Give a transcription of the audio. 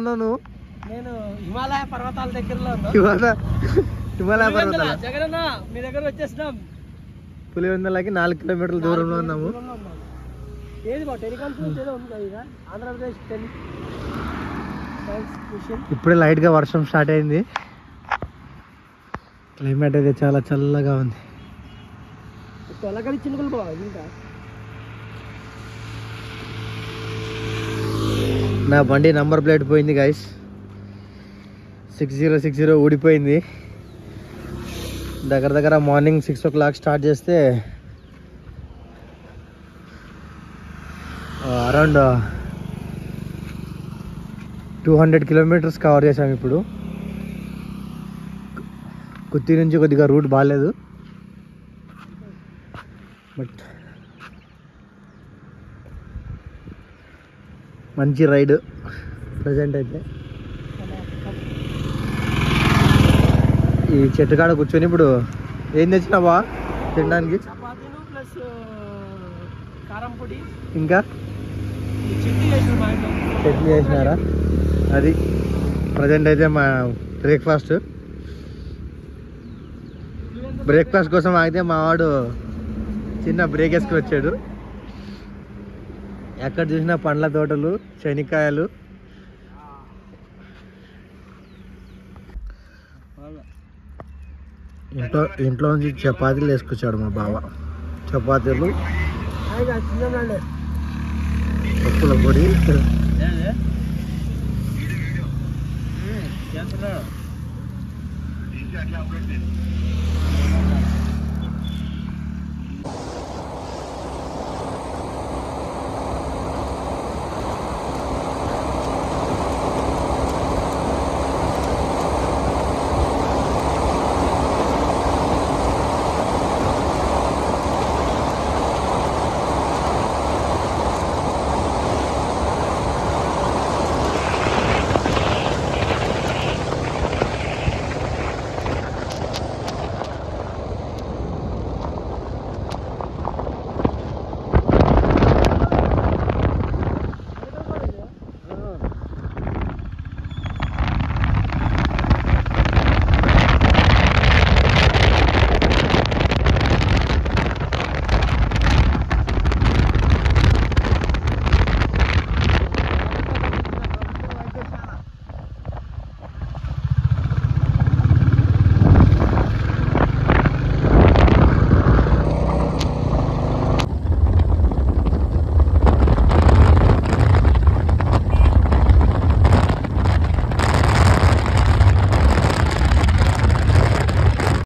ఎక్కడున్నావు నువ్వు? నేను హిమాలయ పర్వతాల దగ్గరలో ఉన్నా. హిమాలయ పర్వతాల జగనన్న మీ దగ్గర వచ్చేసినాం. పులివెందులకి 4 కిలోమీటర్ల దూరంలో ఉన్నాము. ఏది మా టెలికాన్ఫరెన్స్ ఏదో ఉంది కదా, ఆంధ్రప్రదేశ్ మిషన్. ఇప్పుడే లైట్గా వర్షం స్టార్ట్ అయింది. క్లైమేట్ అయితే చాలా చల్లగా ఉంది. తొలగలి చినుకులు బాగుంది. ఇంకా నా బండి నంబర్ ప్లేట్ పోయింది గైస్, 6060 ఊడిపోయింది. దగ్గర మార్నింగ్ 6 o'clock స్టార్ట్ చేస్తే అరౌండ్ 200 kilometers కవర్ చేసాం. ఇప్పుడు కుత్తి నుంచి కొద్దిగా రూట్ బాగాలేదు, బట్ మంచి రైడ్ ప్రజెంట్ అయితే. ఈ చెట్టు కాడ కూర్చొని ఇప్పుడు ఏం తెచ్చినావా తినడానికి? చపాతీలు ప్లస్ కారం పొడి, ఇంకా చట్నీ చేసినారా? అది ప్రజెంట్ అయితే మా బ్రేక్ఫాస్ట్ కోసం ఆగితే మా వాడు చిన్న బ్రేక్ వేసుకుని వచ్చాడు. ఎక్కడ చూసినా పండ్ల తోటలు, శనక్కాయలు. ఇంట్లో నుంచి చపాతీలు వేసుకొచ్చాడు మా బావ. చపాతీలు, పప్పుల పొడి.